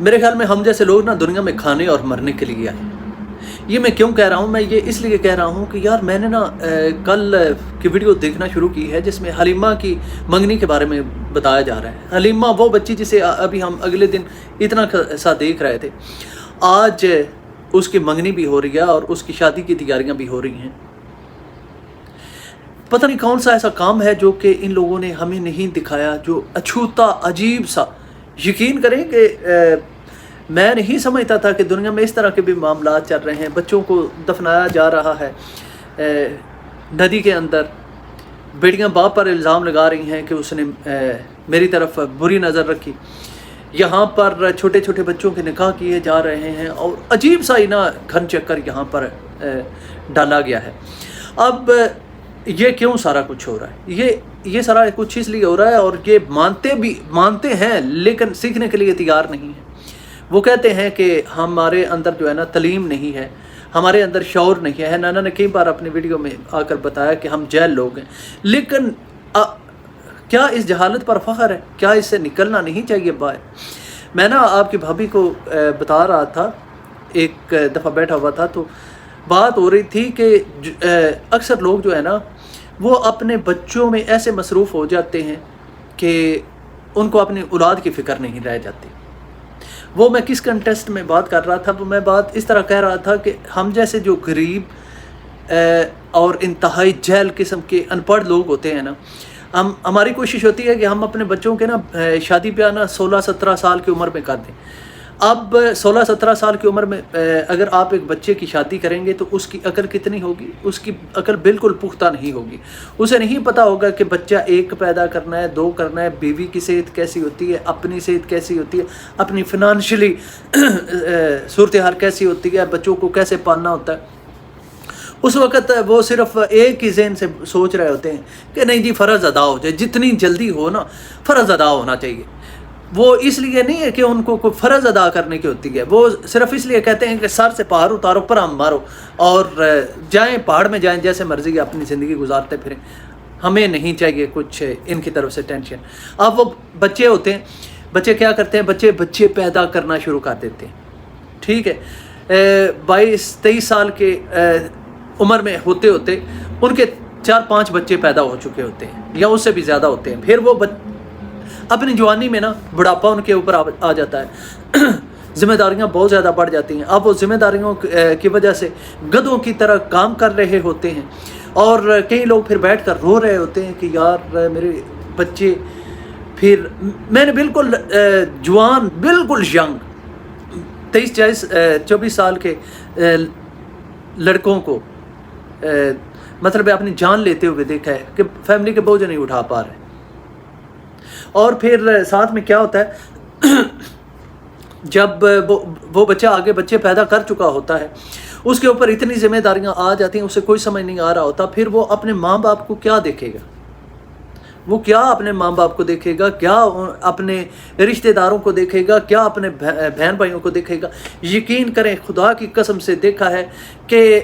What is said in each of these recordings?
मेरे ख्याल में हम जैसे लोग ना दुनिया में खाने और मरने के लिए आए। ये मैं क्यों कह रहा हूँ? मैं ये इसलिए कह रहा हूँ कि यार मैंने ना कल की वीडियो देखना शुरू की है जिसमें हलीमा की मंगनी के बारे में बताया जा रहा है। हलीमा वो बच्ची जिसे अभी हम अगले दिन इतना सा देख रहे थे, आज उसकी मंगनी भी हो रही है और उसकी शादी की तैयारियां भी हो रही हैं। पता नहीं कौन सा ऐसा काम है जो कि इन लोगों ने हमें नहीं दिखाया, जो अछूता अजीब सा। यकीन करें कि मैं नहीं समझता था कि दुनिया में इस तरह के भी मामला चल रहे हैं। बच्चों को दफनाया जा रहा है नदी के अंदर। बेटियां बाप पर इल्ज़ाम लगा रही हैं कि उसने मेरी तरफ बुरी नज़र रखी। यहाँ पर छोटे छोटे बच्चों के निकाह किए जा रहे हैं और अजीब सा ही ना घन चक्कर यहाँ पर डाला गया है। अब ये क्यों सारा कुछ हो रहा है? ये सारा कुछ इसलिए हो रहा है, और ये मानते हैं लेकिन सीखने के लिए तैयार नहीं है। वो कहते हैं कि हमारे अंदर जो है ना तलीम नहीं है, हमारे अंदर शौर नहीं है। नाना ने कई बार अपनी वीडियो में आकर बताया कि हम जहल लोग हैं, लेकिन क्या इस जहालत पर फ़ख्र है? क्या इससे निकलना नहीं चाहिए बाहर? मैं ना आपकी भाभी को बता रहा था, एक दफ़ा बैठा हुआ था तो बात हो रही थी कि अक्सर लोग जो है ना वो अपने बच्चों में ऐसे मसरूफ़ हो जाते हैं कि उनको अपनी औलाद की फ़िक्र नहीं रह जाती। वो मैं किस कंटेस्ट में बात कर रहा था, वो मैं बात इस तरह कह रहा था कि हम जैसे जो गरीब और इंतहाई जहल किस्म के अनपढ़ लोग होते हैं ना, हमारी कोशिश होती है कि हम अपने बच्चों के ना शादी ब्याह ना 16-17 साल की उम्र में कर दें। अब 16-17 साल की उम्र में अगर आप एक बच्चे की शादी करेंगे तो उसकी अकल कितनी होगी? उसकी अकल बिल्कुल पुख्ता नहीं होगी। उसे नहीं पता होगा कि बच्चा एक पैदा करना है, दो करना है, बीवी की सेहत कैसी होती है, अपनी सेहत कैसी होती है, अपनी फिनंशियली सूरत हाल कैसी होती है, बच्चों को कैसे पालना होता है। उस वक़्त वो सिर्फ एक ही ज़हन से सोच रहे होते हैं कि नहीं जी फ़र्ज़ अदा हो जाए, जितनी जल्दी हो ना फ़र्ज़ अदा होना चाहिए। वो इसलिए नहीं है कि उनको कोई फ़र्ज़ अदा करने की होती है, वो सिर्फ इसलिए कहते हैं कि सर से पहाड़ उतारो, परम मारो और जाएं, पहाड़ में जाएं, जैसे मर्ज़ी अपनी ज़िंदगी गुजारते फिरें। हमें नहीं चाहिए कुछ इनकी तरफ से टेंशन। अब वो बच्चे होते हैं, बच्चे क्या करते हैं? बच्चे पैदा करना शुरू कर देते हैं। ठीक है, 22-23 साल के उम्र में होते होते उनके 4-5 बच्चे पैदा हो चुके होते हैं या उससे भी ज़्यादा होते हैं। फिर वो अपनी जवानी में ना बुढ़ापा उनके ऊपर आ जाता है। ज़िम्मेदारियां बहुत ज़्यादा बढ़ जाती हैं। अब वो ज़िम्मेदारियों की वजह से गधों की तरह काम कर रहे होते हैं और कई लोग फिर बैठ कर रो रहे होते हैं कि यार मेरे बच्चे। फिर मैंने बिल्कुल जवान, बिल्कुल यंग 23-24 साल के लड़कों को मतलब अपनी जान लेते हुए देखा है कि फैमिली के बोझ नहीं उठा पा रहे। और फिर साथ में क्या होता है जब वो बच्चा आगे बच्चे पैदा कर चुका होता है, उसके ऊपर इतनी जिम्मेदारियां आ जाती हैं, उसे कोई समझ नहीं आ रहा होता। फिर वो अपने माँ बाप को क्या देखेगा? वो क्या अपने माँ बाप को देखेगा? क्या अपने रिश्तेदारों को देखेगा? क्या अपने बहन भाइयों को देखेगा? यकीन करें, खुदा की कसम से देखा है कि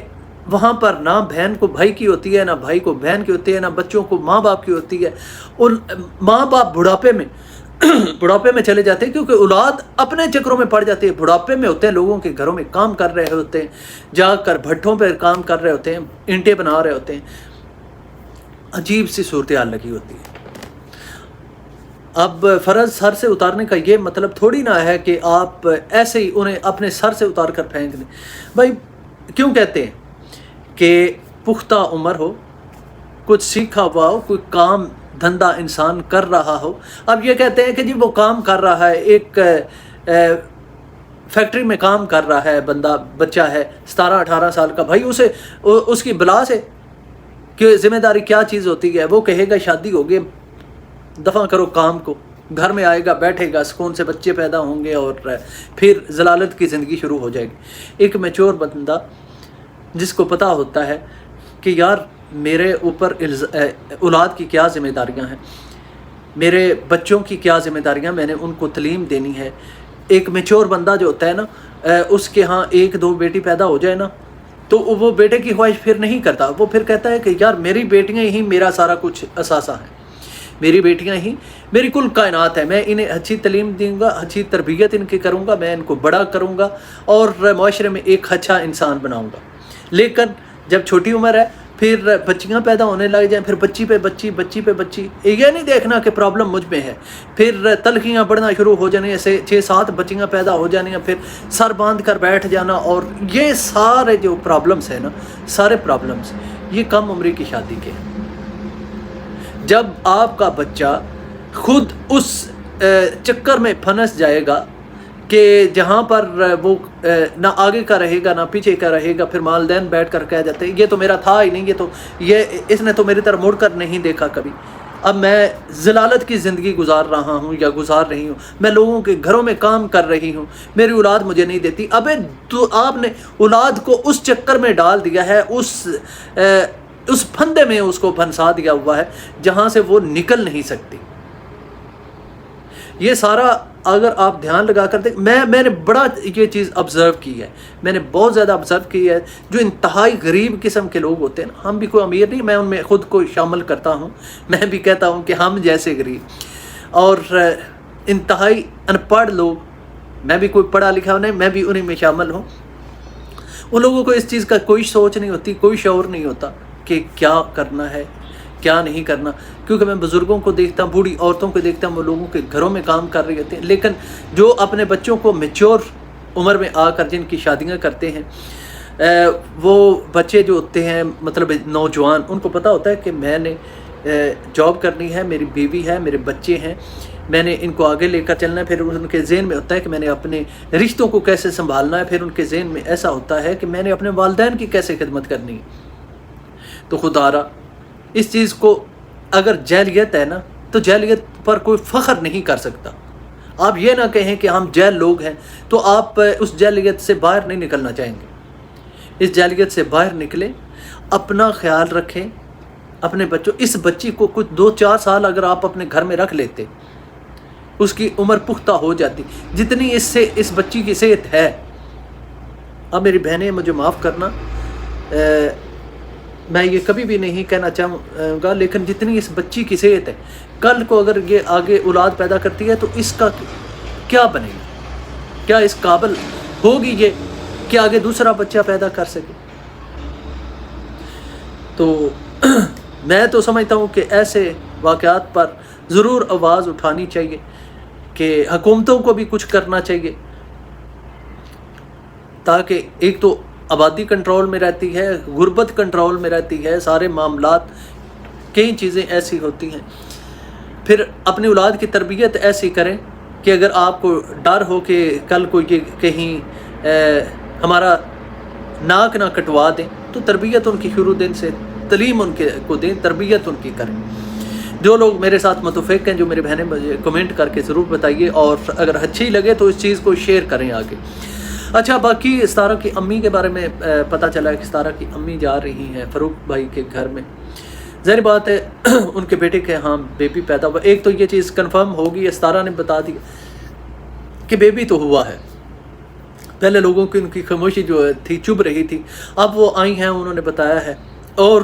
वहाँ पर ना बहन को भाई की होती है, ना भाई को बहन की होती है, ना बच्चों को माँ बाप की होती है। और माँ बाप बुढ़ापे में चले जाते हैं क्योंकि औलाद अपने चक्रों में पड़ जाती है। बुढ़ापे में होते हैं, लोगों के घरों में काम कर रहे होते हैं, जाकर भट्ठों पर काम कर रहे होते हैं, ईंटें बना रहे होते हैं। अजीब सी सूरत हाल लगी होती है। अब फ़र्ज़ सर से उतारने का ये मतलब थोड़ी ना है कि आप ऐसे ही उन्हें अपने सर से उतार कर फेंक दें। भाई क्यों कहते हैं कि पुख्ता उम्र हो, कुछ सीखा हुआ हो, कोई काम धंधा इंसान कर रहा हो। अब ये कहते हैं कि जी वो काम कर रहा है, एक फैक्ट्री में काम कर रहा है बच्चा है 17-18 साल का। भाई उसे उसकी बला से कि ज़िम्मेदारी क्या चीज़ होती है। वो कहेगा शादी हो गई, दफ़ा करो काम को, घर में आएगा, बैठेगा, सुकून से बच्चे पैदा होंगे और फिर ज़लालत की ज़िंदगी शुरू हो जाएगी। एक मैच्योर बंदा जिसको पता होता है कि यार मेरे ऊपर औलाद की क्या ज़िम्मेदारियां हैं, मेरे बच्चों की क्या ज़िम्मेदारियां, मैंने उनको तलीम देनी है। एक मैच्योर बंदा जो होता है ना, उसके यहाँ 1-2 बेटी पैदा हो जाए ना तो वो बेटे की ख्वाहिश फिर नहीं करता। वो फिर कहता है कि यार मेरी बेटियां ही मेरा सारा कुछ असासा है। میری بیٹیاں ہی میری کل کائنات ہے. میں انہیں اچھی تعلیم دوں گا, اچھی تربیت ان کی کروں گا, میں ان کو بڑا کروں گا اور معاشرے میں ایک اچھا انسان بناؤں گا. لیکن جب چھوٹی عمر ہے پھر بچیاں پیدا ہونے لگ جائیں, پھر بچی پہ بچی, بچی پہ بچی, یہ نہیں دیکھنا کہ پرابلم مجھ میں ہے, پھر تلخیاں بڑھنا شروع ہو جانے, ایسے 6-7 بچیاں پیدا ہو جانی ہیں, پھر سر باندھ کر بیٹھ جانا. اور یہ سارے جو پرابلمس ہیں نا, سارے پرابلمس یہ کم عمری کی شادی کے ہیں. جب آپ کا بچہ خود اس چکر میں پھنس جائے گا کہ جہاں پر وہ نہ آگے کا رہے گا نہ پیچھے کا رہے گا, پھر والدین بیٹھ کر کہہ جاتے ہیں یہ تو میرا تھا ہی نہیں, اس نے تو میری طرف مڑ کر نہیں دیکھا کبھی, اب میں ضلالت کی زندگی گزار رہا ہوں یا گزار رہی ہوں, میں لوگوں کے گھروں میں کام کر رہی ہوں, میری اولاد مجھے نہیں دیتی. ابے تو آپ نے اولاد کو اس چکر میں ڈال دیا ہے, اس پھندے میں اس کو پھنسا دیا ہوا ہے جہاں سے وہ نکل نہیں سکتی. یہ سارا اگر آپ دھیان لگا کر دیکھ, میں نے بڑا یہ چیز آبزرو کی ہے, میں نے بہت زیادہ آبزرو کی ہے. جو انتہائی غریب قسم کے لوگ ہوتے ہیں نا, ہم بھی کوئی امیر نہیں, میں ان میں خود کو شامل کرتا ہوں, میں بھی کہتا ہوں کہ ہم جیسے غریب اور انتہائی ان پڑھ لوگ, میں بھی کوئی پڑھا لکھا نہیں, میں بھی انہیں میں شامل ہوں. ان لوگوں کو اس چیز کا کوئی سوچ نہیں ہوتی, کوئی شعور نہیں ہوتا کہ کیا کرنا ہے کیا نہیں کرنا. کیونکہ میں بزرگوں کو دیکھتا ہوں, بوڑھی عورتوں کو دیکھتا ہوں, وہ لوگوں کے گھروں میں کام کر رہے ہوتے ہیں, لیکن جو اپنے بچوں کو میچور عمر میں آ کر جن کی شادیاں کرتے ہیں, وہ بچے جو ہوتے ہیں مطلب نوجوان, ان کو پتہ ہوتا ہے کہ میں نے جاب کرنی ہے, میری بیوی ہے, میرے بچے ہیں, میں نے ان کو آگے لے کر چلنا ہے. پھر ان کے ذہن میں ہوتا ہے کہ میں نے اپنے رشتوں کو کیسے سنبھالنا ہے. پھر ان کے ذہن میں ایسا ہوتا ہے کہ میں نے اپنے والدین کی کیسے خدمت کرنی ہے. تو خدا را اس چیز کو اگر جاہلیت ہے نا, تو جاہلیت پر کوئی فخر نہیں کر سکتا. آپ یہ نہ کہیں کہ ہم جاہل لوگ ہیں, تو آپ اس جاہلیت سے باہر نہیں نکلنا چاہیں گے. اس جاہلیت سے باہر نکلیں, اپنا خیال رکھیں, اپنے بچوں, اس بچی کو کچھ 2-4 سال اگر آپ اپنے گھر میں رکھ لیتے, اس کی عمر پختہ ہو جاتی, جتنی اس بچی کی صحت ہے. اب میری بہنیں مجھے معاف کرنا, میں یہ کبھی بھی نہیں کہنا چاہوں گا, لیکن جتنی اس بچی کی صحت ہے, کل کو اگر یہ آگے اولاد پیدا کرتی ہے تو اس کا کیا بنے گا, کیا اس قابل ہوگی یہ کہ آگے دوسرا بچہ پیدا کر سکے. تو میں تو سمجھتا ہوں کہ ایسے واقعات پر ضرور آواز اٹھانی چاہیے, کہ حکومتوں کو بھی کچھ کرنا چاہیے, تاکہ ایک تو آبادی کنٹرول میں رہتی ہے, غربت کنٹرول میں رہتی ہے, سارے معاملات, کئی چیزیں ایسی ہوتی ہیں. پھر اپنی اولاد کی تربیت ایسی کریں کہ اگر آپ کو ڈر ہو کہ کل کو یہ کہیں ہمارا ناک نہ کٹوا دیں, تو تربیت ان کی شروع دن سے, تعلیم ان کو دیں, تربیت ان کی کریں. جو لوگ میرے ساتھ متفق ہیں, جو میرے بہنیں مجھے کمنٹ کر کے ضرور بتائیے, اور اگر اچھی لگے تو اس چیز کو شیئر کریں آگے. اچھا, باقی ستارہ کی امی کے بارے میں پتہ چلا ہے کہ ستارہ کی امی جا رہی ہیں فاروق بھائی کے گھر میں. ظاہر بات ہے ان کے بیٹے کے ہاں بیبی پیدا ہوا. ایک تو یہ چیز کنفرم ہوگی, ستارہ نے بتا دی کہ بیبی تو ہوا ہے. پہلے لوگوں کی ان کی خاموشی جو تھی چبھ رہی تھی, اب وہ آئی ہیں, انہوں نے بتایا ہے. اور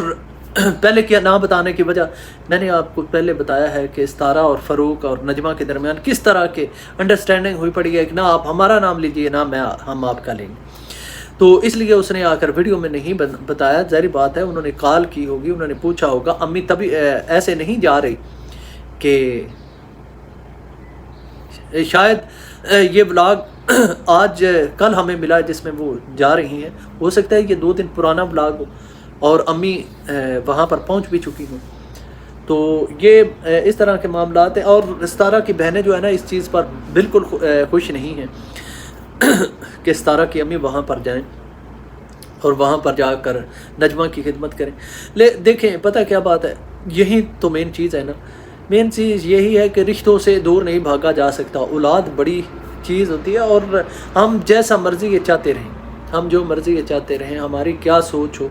پہلے کیا نہ بتانے کی وجہ میں نے آپ کو پہلے بتایا ہے کہ ستارہ اور فاروق اور نجمہ کے درمیان کس طرح کے انڈرسٹینڈنگ ہوئی پڑی ہے کہ نہ آپ ہمارا نام لیجئے نہ ہم آپ کا لیں گے. تو اس لیے اس نے آ کر ویڈیو میں نہیں بتایا. ظاہر بات ہے انہوں نے کال کی ہوگی, انہوں نے پوچھا ہوگا. امی تبھی ایسے نہیں جا رہی کہ شاید یہ ولاگ آج کل ہمیں ملا جس میں وہ جا رہی ہیں, ہو سکتا ہے یہ 2 دن پرانا ولاگ ہو اور امی وہاں پر پہنچ بھی چکی ہوں. تو یہ اس طرح کے معاملات ہیں. اور ستارہ کی بہنیں جو ہے نا اس چیز پر بالکل خوش نہیں ہیں کہ ستارہ کی امی وہاں پر جائیں اور وہاں پر جا کر نجمہ کی خدمت کریں. دیکھیں پتہ کیا بات ہے, یہی تو مین چیز ہے نا. مین چیز یہی ہے کہ رشتوں سے دور نہیں بھاگا جا سکتا. اولاد بڑی چیز ہوتی ہے, اور ہم جیسا مرضی یہ چاہتے رہیں, ہم جو مرضی یہ چاہتے رہیں, ہماری کیا سوچ ہو,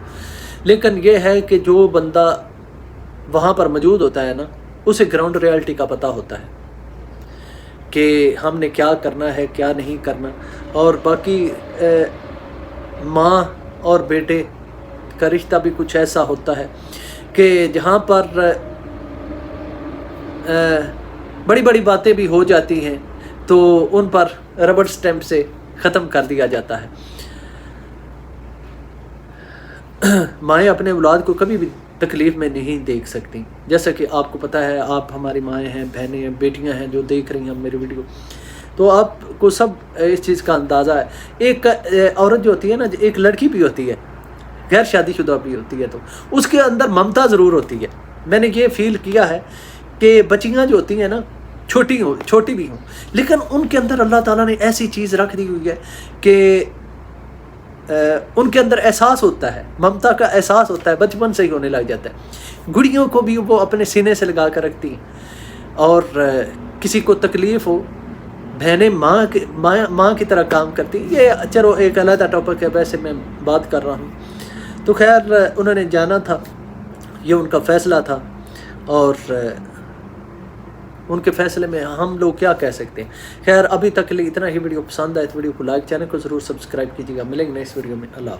لیکن یہ ہے کہ جو بندہ وہاں پر موجود ہوتا ہے نا, اسے گراؤنڈ ریالٹی کا پتہ ہوتا ہے کہ ہم نے کیا کرنا ہے کیا نہیں کرنا. اور باقی ماں اور بیٹے کا رشتہ بھی کچھ ایسا ہوتا ہے کہ جہاں پر बड़ी बड़ी बातें भी हो जाती हैं तो उन पर रबड़ स्टैम्प से ख़त्म कर दिया जाता है। माएँ अपने औलाद को कभी भी तकलीफ़ में नहीं देख सकती। जैसा कि आपको पता है, आप हमारी माएँ हैं, बहनें हैं, बेटियां हैं जो देख रही हैं मेरी वीडियो, तो आपको सब इस चीज़ का अंदाज़ा है। एक औरत जो होती है ना, एक लड़की भी होती है, गैर शादीशुदा भी होती है, तो उसके अंदर ममता ज़रूर होती है। मैंने ये फ़ील किया है कि बच्चियाँ जो होती हैं ना, छोटी भी हों, लेकिन उनके अंदर अल्लाह ताला ने ऐसी चीज़ रख दी हुई है कि उनके अंदर एहसास होता है, ममता का एहसास होता है, बचपन से ही होने लग जाता है। गुड़ियों को भी वो अपने सीने से लगा कर रखती हैं, और किसी को तकलीफ़ हो, बहनें माँ की तरह काम करती। ये चलो एक अलग टॉपिक है, वैसे मैं बात कर रहा हूँ। तो खैर उन्होंने जाना था, ये उनका फ़ैसला था, और उनके फ़ैसले में हम लोग क्या कह सकते हैं। खैर अभी तक के लिए इतना ही। वीडियो पसंद आए तो वीडियो को लाइक, चैनल को ज़रूर सब्सक्राइब कीजिएगा। मिलेंगे नेक्स्ट वीडियो में। अल्लाह।